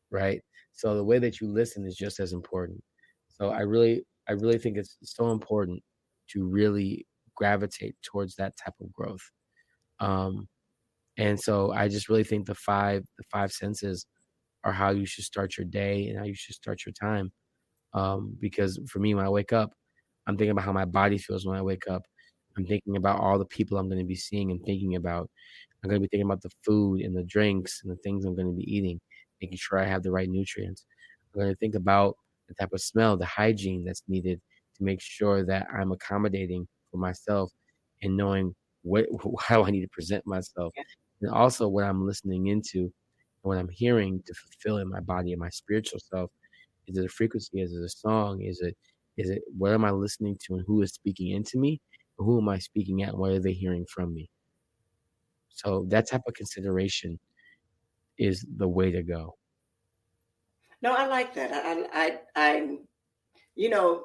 S2: right? So the way that you listen is just as important. So I really think it's so important to really gravitate towards that type of growth. Um, and so I just really think the five senses are how you should start your day and how you should start your time. Because for me, when I wake up, I'm thinking about how my body feels when I wake up. I'm thinking about all the people I'm going to be seeing and thinking about. I'm going to be thinking about the food and the drinks and the things I'm going to be eating, making sure I have the right nutrients. I'm going to think about the type of smell, the hygiene that's needed to make sure that I'm accommodating for myself and knowing what how I need to present myself, and also what I'm listening into and what I'm hearing to fulfill in my body and my spiritual self. Is it a frequency? Is it a song? Is it what am I listening to and who is speaking into me? Or who am I speaking at? And what are they hearing from me? So that type of consideration is the way to go.
S1: No, I like that. You know,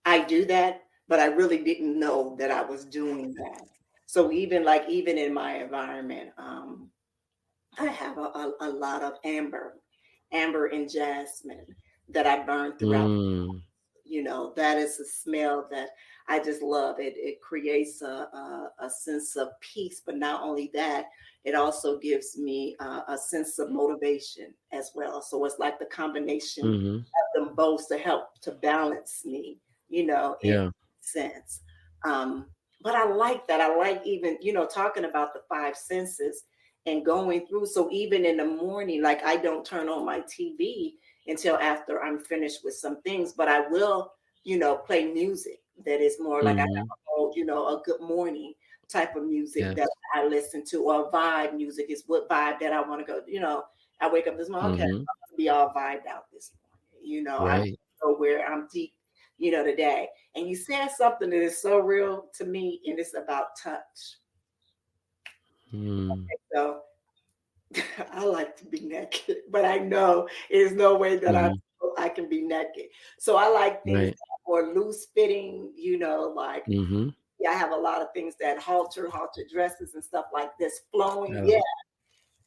S1: I do that, but I really didn't know that I was doing that. So even in my environment, I have a lot of amber and jasmine that I burn throughout.
S2: Mm.
S1: That is a smell that I just love. It creates a sense of peace, but not only that, it also gives me a sense of motivation as well. So it's like the combination
S2: Mm-hmm.
S1: of them both to help to balance me, in
S2: Yeah.
S1: a sense. But I like that. I like even, talking about the five senses and going through. So even in the morning, like I don't turn on my TV until after I'm finished with some things, but I will, play music that is more like I have
S2: Mm-hmm.
S1: a good morning type of music
S2: Yes.
S1: that I listen to, or vibe music is what vibe that I want to go. I wake up this morning, okay, I'm
S2: Mm-hmm.
S1: gonna be all vibed out this morning. I
S2: Right.
S1: know where I'm deep, today. And you said something that is so real to me, and it's about touch.
S2: Mm.
S1: So I like to be naked, but I know there's no way that
S2: Mm-hmm.
S1: I can be naked. So I like things
S2: Right.
S1: that are more loose fitting, like
S2: Mm-hmm.
S1: yeah, I have a lot of things that halter dresses and stuff like this flowing. Yeah,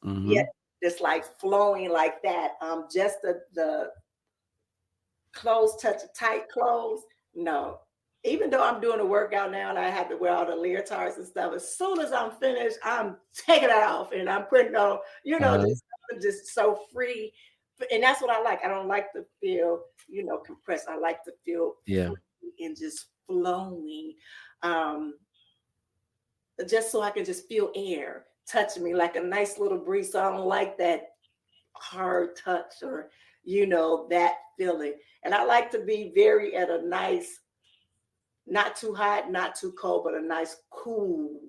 S2: Oh.
S1: yeah,
S2: Mm-hmm.
S1: just like flowing like that. Just the clothes touch tight clothes. No. Even though I'm doing a workout now and I have to wear all the leotards and stuff, as soon as I'm finished, I'm taking it off and I'm putting on,
S2: Uh-huh.
S1: just so free. And that's what I like. I don't like to feel, compressed. I like to feel
S2: Yeah.
S1: free and just flowing. Um, just so I can just feel air touching me like a nice little breeze. So I don't like that hard touch or, that feeling. And I like to be very at a nice, not too hot, not too cold, but a nice cool.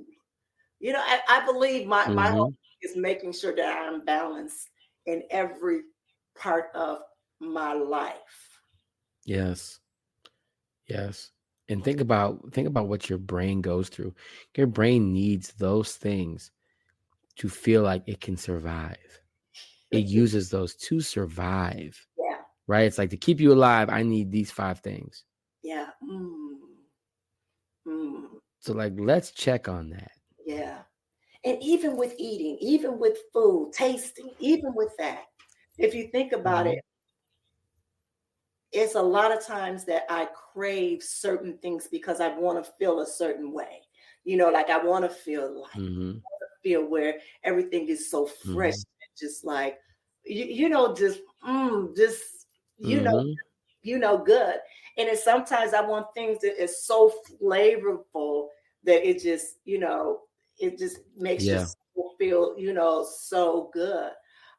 S1: I believe my whole
S2: Mm-hmm.
S1: thing is making sure that I'm balanced in every part of my life.
S2: Yes. Yes. And think about what your brain goes through. Your brain needs those things to feel like it can survive. It uses those to survive,
S1: Yeah,
S2: right? It's like to keep you alive, I need these 5 things.
S1: yeah, mm,
S2: So like let's check on that.
S1: yeah. And even with eating, even with food, tasting, even with that, if you think about
S2: Mm-hmm.
S1: it, it's a lot of times that I crave certain things because I want to feel a certain way. Like I want to feel light,
S2: Mm-hmm.
S1: feel where everything is so fresh,
S2: Mm-hmm.
S1: and just like just you know,
S2: Mm-hmm.
S1: good. And it's sometimes I want things that is so flavorful that it just makes you
S2: Yeah.
S1: feel, so good.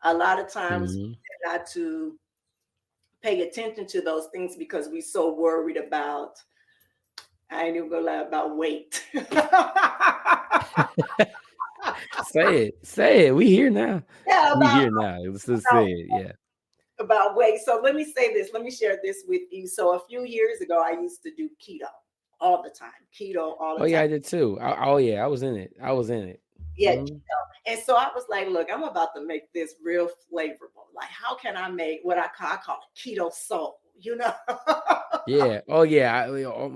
S1: A lot of times
S2: Mm-hmm.
S1: not to pay attention to those things because we're so worried about, I ain't even gonna lie, about weight.
S2: Say it. Say it. We here now.
S1: Yeah,
S2: We here now. Let's just say
S1: about
S2: it. Yeah.
S1: about weight. So let me say this. Let me share this with you. So a few years ago, I used to do keto all the time. Keto all
S2: Oh
S1: the
S2: yeah,
S1: time.
S2: I did too. Oh yeah, I was in it. I was in it.
S1: Yeah,
S2: Mm-hmm.
S1: keto. And so I was like, look, I'm about to make this real flavorful. Like, how can I make what I call it keto soul?
S2: Yeah. Oh yeah.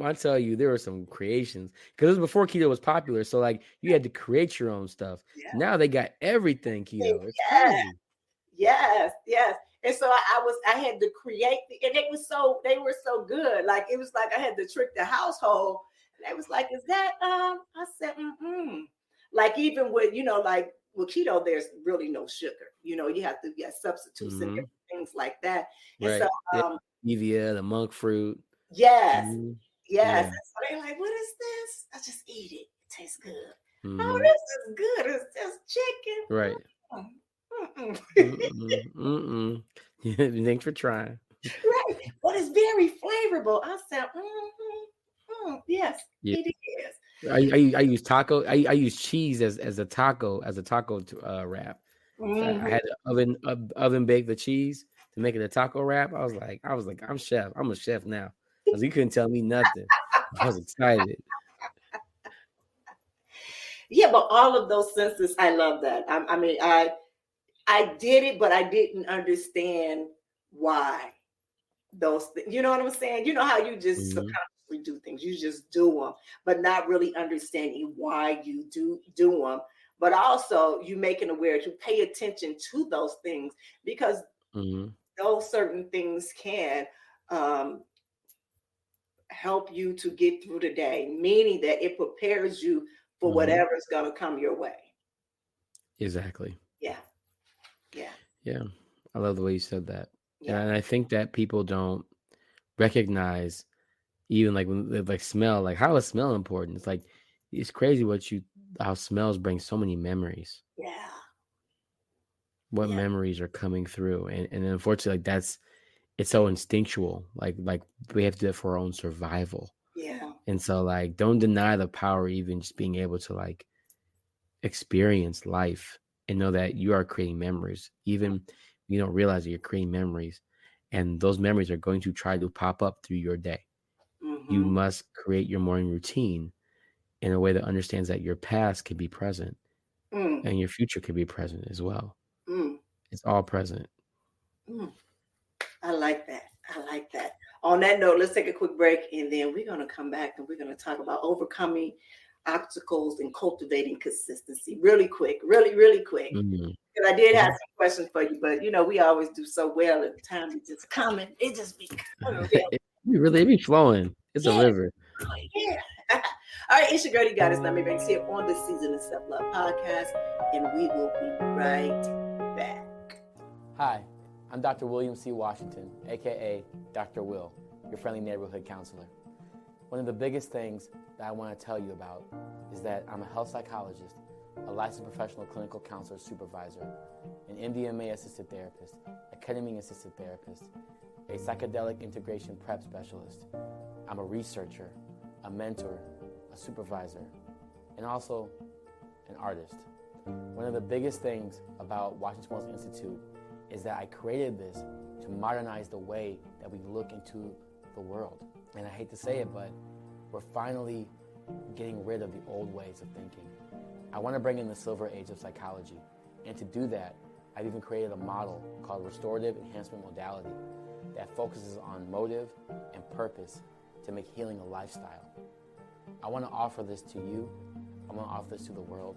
S2: I tell you, there were some creations because it was before keto was popular. So like you had to create your own stuff.
S1: Yeah.
S2: Now they got everything keto. It's
S1: Yes.
S2: crazy.
S1: Yes, yes. And so I had to create and they were so good. Like it was like I had to trick the household. And they was like, is that I said, mm-mm. Like even with, like with keto, there's really no sugar. You have to get substitutes and
S2: Mm-hmm.
S1: things like that. And so
S2: Right. Yeah. Stevia, the monk fruit.
S1: yes,
S2: Mm-hmm.
S1: yes.
S2: Yeah.
S1: And so they're like, what is this? I just eat it. It tastes good. Oh,
S2: Mm-hmm.
S1: this is good. It's just chicken.
S2: Right.
S1: Mm-mm.
S2: Mm-mm. Mm-mm. Yeah, thanks for trying.
S1: Right, but it's very flavorful. I said, yes,
S2: Yeah.
S1: it is.
S2: I use taco. I use cheese as a taco wrap. So I
S1: Mhm.
S2: had to oven bake the cheese to make it a taco wrap. I was like, I'm chef. I'm a chef now. Because you couldn't tell me nothing. I was excited.
S1: Yeah, but all of those senses, I love that. I mean, I did it, but I didn't understand why those things. You know what I'm saying? You know how you just
S2: Mm-hmm.
S1: subconsciously do things. You just do them, but not really understanding why you do them. But also, you making aware to pay attention to those things because
S2: Mm-hmm.
S1: those certain things can um, help you to get through the day, meaning that it prepares you for whatever is going to come your way.
S2: Exactly.
S1: Yeah.
S2: I love the way you said that.
S1: Yeah.
S2: And I think that people don't recognize, even like when they like smell, like how is smell important? It's like, it's crazy how smells bring so many memories.
S1: Yeah.
S2: What memories are coming through. And unfortunately, like it's so instinctual. Like we have to do it for our own survival.
S1: Yeah.
S2: And so like, don't deny the power, even just being able to like experience life and know that you are creating memories, even you don't realize that you're creating memories, and those memories are going to try to pop up through your day. You must create your morning routine in a way that understands that your past can be present and your future can be present as well. It's all present.
S1: I like that. On that note, let's take a quick break, and then we're going to come back and we're going to talk about overcoming obstacles and cultivating consistency. Really quick. Because I did have some questions for you, but we always do so well at the time. It's just coming. It just be coming.
S2: It be flowing. It's a river.
S1: Yeah. All right, it's your girl, you got us, NmW&x here on the Season of Self-Love podcast, and we will be right back.
S4: Hi, I'm Dr. William C. Washington, aka Dr. Will, your friendly neighborhood counselor. One of the biggest things that I want to tell you about is that I'm a health psychologist, a licensed professional clinical counselor supervisor, an MDMA assisted therapist, a ketamine assisted therapist, a psychedelic integration prep specialist. I'm a researcher, a mentor, a supervisor, and also an artist. One of the biggest things about Washington Wells Institute is that I created this to modernize the way that we look into the world. And I hate to say it, but we're finally getting rid of the old ways of thinking. I want to bring in the silver age of psychology. And to do that, I've even created a model called restorative enhancement modality that focuses on motive and purpose to make healing a lifestyle. I want to offer this to you. I want to offer this to the world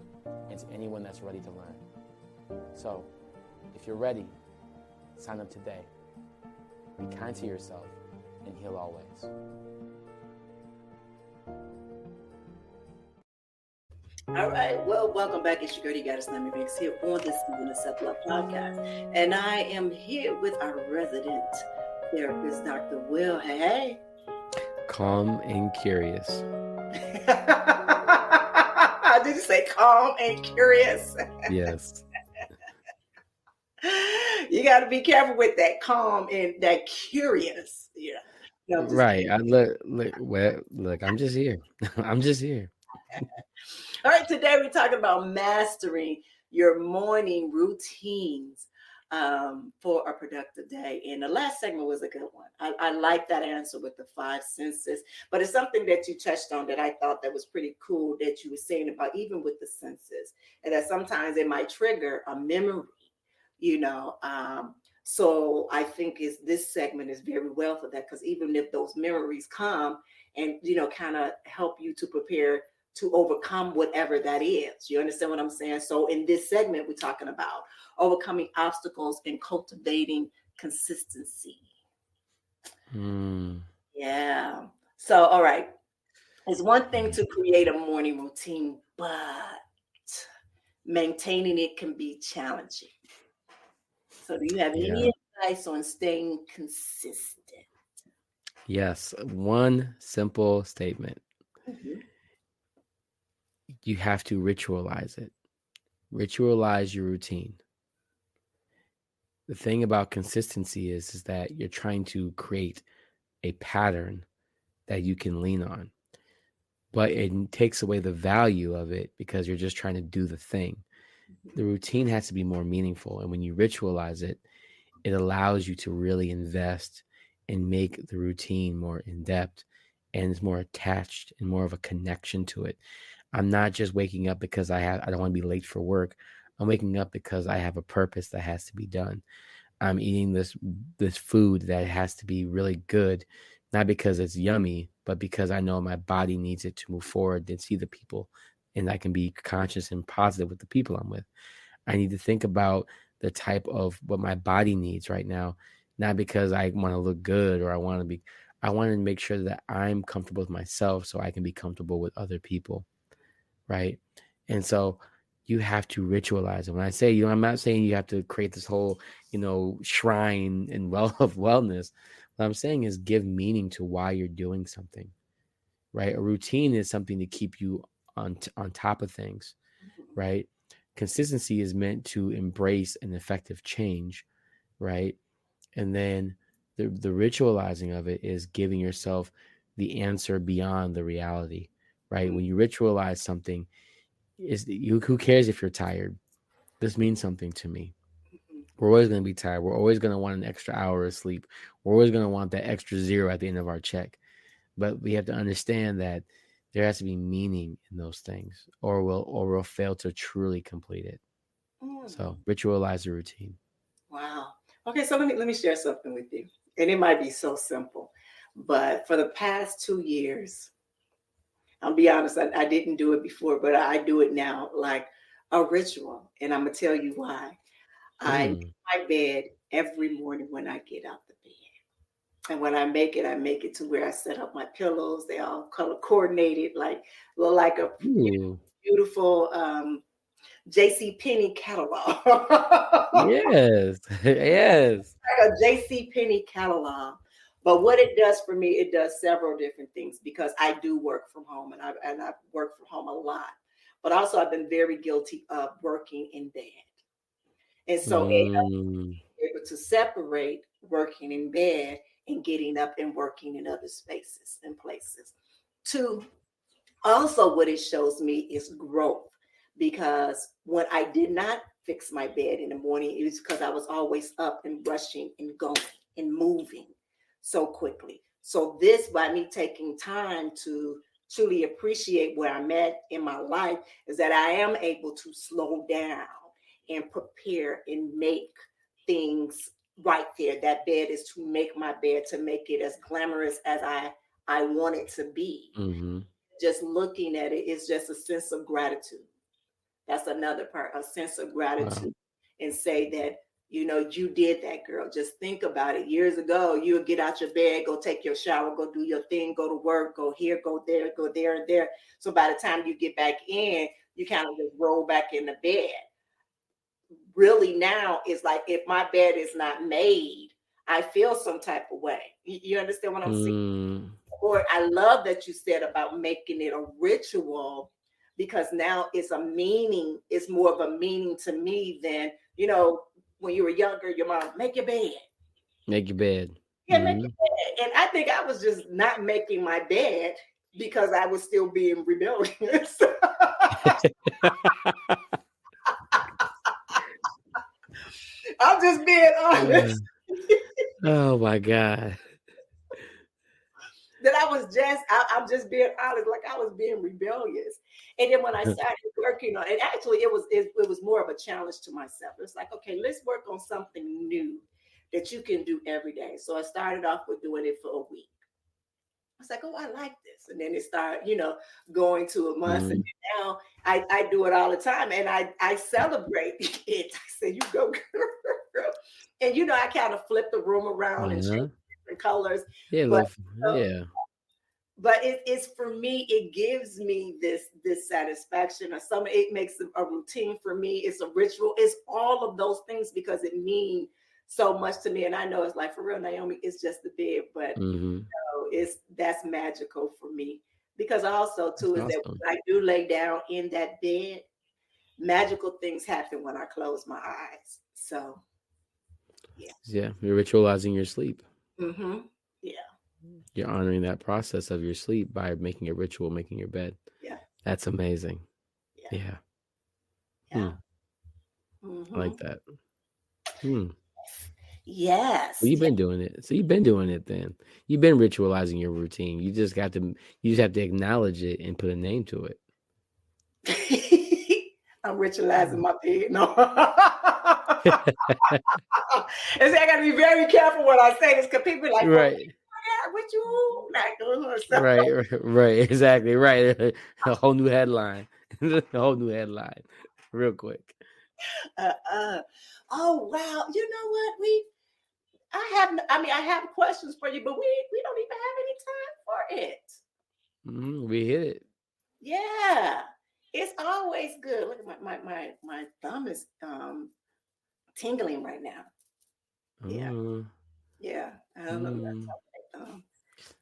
S4: and to anyone that's ready to learn. So, if you're ready, sign up today. Be kind to yourself and heal always.
S1: All right, well, welcome back. It's your girl, you got us, NmW&x here on this Season of Self-Love podcast. And I am here with our resident therapist, Dr. Will. Hey.
S2: Calm and curious.
S1: Did you say calm and curious?
S2: Yes.
S1: You got to be careful with that calm and that curious.
S2: Right. Look, I'm just here. I'm just here.
S1: All right, today we're talking about mastering your morning routines for a productive day. And the last segment was a good one. I like that answer with the 5 senses, but it's something that you touched on that I thought that was pretty cool that you were saying about even with the senses, and that sometimes it might trigger a memory, so I think this segment is very well for that, because even if those memories come and, kind of help you to prepare to overcome whatever that is. You understand what I'm saying? So in this segment, we're talking about overcoming obstacles and cultivating consistency. Yeah. So, all right. It's one thing to create a morning routine, but maintaining it can be challenging. So do you have any advice on staying consistent?
S2: Yes. One simple statement. You have to ritualize it. Ritualize your routine. The thing about consistency is that you're trying to create a pattern that you can lean on, but it takes away the value of it because you're just trying to do the thing. The routine has to be more meaningful. And when you ritualize it, it allows you to really invest and make the routine more in depth, and it's more attached and more of a connection to it. I'm not just waking up because I don't want to be late for work. I'm waking up because I have a purpose that has to be done. I'm eating this food that has to be really good, not because it's yummy, but because I know my body needs it to move forward and see the people, and I can be conscious and positive with the people I'm with. I need to think about the type of what my body needs right now, not because I want to look good or I want to be. I want to make sure that I'm comfortable with myself so I can be comfortable with other people, right? And so you have to ritualize it. When I say, I'm not saying you have to create this whole, shrine and of wellness. What I'm saying is give meaning to why you're doing something, right? A routine is something to keep you on top of things, right? Consistency is meant to embrace an effective change, right? And then the ritualizing of it is giving yourself the answer beyond the reality, right? When you ritualize something, who cares if you're tired? This means something to me. We're always going to be tired. We're always going to want an extra hour of sleep. We're always going to want that extra zero at the end of our check. But we have to understand that there has to be meaning in those things, or we'll fail to truly complete it. So ritualize the routine.
S1: Wow. Okay, so let me share something with you. And it might be so simple, but for the past 2 years, I'll be honest, I didn't do it before, but I do it now like a ritual. And I'm going to tell you why. I make my bed every morning when I get out the bed. And when I make it to where I set up my pillows. They all color coordinated, look like a beautiful J.C. Penney catalog.
S2: Yes.
S1: Like a J.C. Penney catalog. But what it does for me, it does several different things because I do work from home and I work from home a lot. But also I've been very guilty of working in bed. And so able to separate working in bed and getting up and working in other spaces and places. Two, also what it shows me is growth, because when I did not fix my bed in the morning, it was because I was always up and rushing and going and moving so quickly. So this, by me taking time to truly appreciate where I'm at in my life, is that I am able to slow down and prepare and make things right there. That bed is to make my bed, to make it as glamorous as I want it to be. Just looking at it is just a sense of gratitude. That's another part, a sense of gratitude. Wow. And say that, you did that, girl. Just think about it. Years ago, you would get out your bed, go take your shower, go do your thing, go to work, go here, go there, and there. So by the time you get back in, you kind of just roll back in the bed. Really now it's like if my bed is not made, I feel some type of way. You understand what I'm saying? Or I love that you said about making it a ritual, because now it's a meaning. It's more of a meaning to me than, when you were younger, your mom, make your bed.
S2: Make your bed.
S1: Yeah, make your bed. And I think I was just not making my bed because I was still being rebellious. I'm just being honest.
S2: Oh my God.
S1: That I'm just being honest, like I was being rebellious. And then when I started working on it, actually it was more of a challenge to myself. It's like, okay, let's work on something new that you can do every day. So I started off with doing it for a week. I was like, oh, I like this. And then it started, going to a month. And now I do it all the time. And I celebrate it. I say, you go, girl. And, I kind of flip the room around and change different colors.
S2: Yeah,
S1: but it's for me, it gives me this satisfaction, or it makes a routine for me. It's a ritual. It's all of those things because it means so much to me. And I know it's like, for real, Naomi, it's just the bed, but that's magical for me. Because also too is that when I do lay down in that bed, magical things happen when I close my eyes. So yeah,
S2: you're ritualizing your sleep.
S1: Yeah,
S2: you're honoring that process of your sleep by making a ritual, making your bed.
S1: Yeah,
S2: that's amazing. Yeah. I like that.
S1: Yes.
S2: Well, you've been doing it. So you've been doing it then. You've been ritualizing your routine. You just have to acknowledge it and put a name to it.
S1: I'm ritualizing my bed. No. And see, I got to be very careful when I say this because people are like,
S2: right.
S1: Oh, what you like?
S2: Right. Exactly. Right. A whole new headline. Real quick.
S1: Oh, wow. You know what? I have questions for you, but we don't even have important.
S2: We hit it.
S1: Yeah, it's always good. Look at my thumb is tingling right now. Yeah. Yeah, I don't know.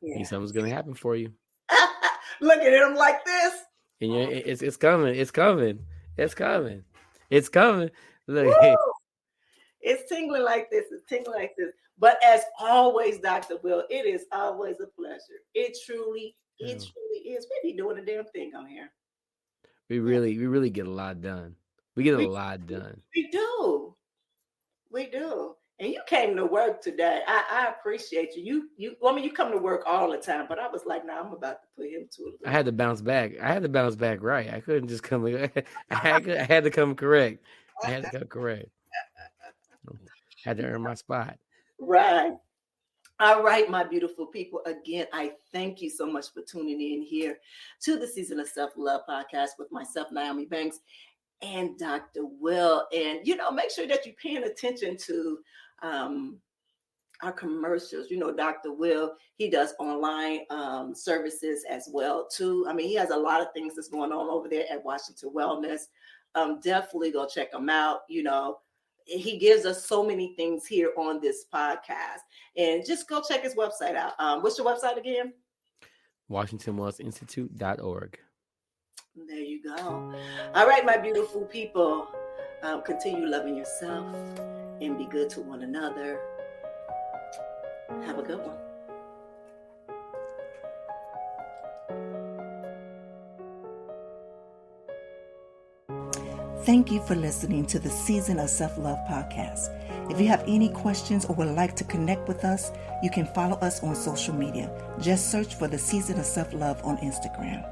S1: Yeah.
S2: Think something's gonna happen for you.
S1: Look at him like this.
S2: And it's coming. It's coming. It's coming. It's coming. Look.
S1: Woo! It's tingling like this. It's tingling like this. But as always, Dr. Will, it is always a pleasure. It truly is. We be doing a damn thing on here.
S2: We really get a lot done. We get a lot done.
S1: We do. And you came to work today. I appreciate you. You come to work all the time, but I was like, nah, I'm about to put him to it.
S2: I had to bounce back. Right. I couldn't just come. I had to come correct. I had to earn my spot.
S1: Right. All right, my beautiful people. Again, I thank you so much for tuning in here to the Season of Self-Love podcast with myself, Nyomi Banks, and Dr. Will. And, make sure that you're paying attention to our commercials. Dr. Will, he does online services as well, too. I mean, he has a lot of things that's going on over there at Washington Wellness. Definitely go check him out. He gives us so many things here on this podcast. And just go check his website out. What's your website again?
S2: WashingtonWellnessinstitute.org.
S1: There you go. All right, my beautiful people. Continue loving yourself and be good to one another. Have a good one. Thank you for listening to the Season of Self-Love podcast. If you have any questions or would like to connect with us, you can follow us on social media. Just search for the Season of Self-Love on Instagram.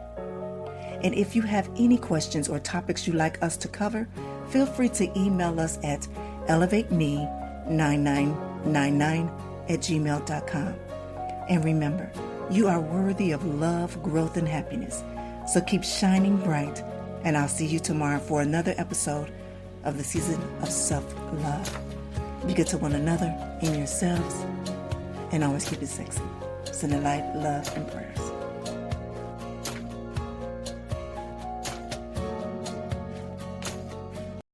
S1: And if you have any questions or topics you'd like us to cover, feel free to email us at elevateme9999@gmail.com. And remember, you are worthy of love, growth, and happiness. So keep shining bright. And I'll see you tomorrow for another episode of the Season of Self-Love. Be good to one another and yourselves. And always keep it sexy. Send a light, love, and prayers.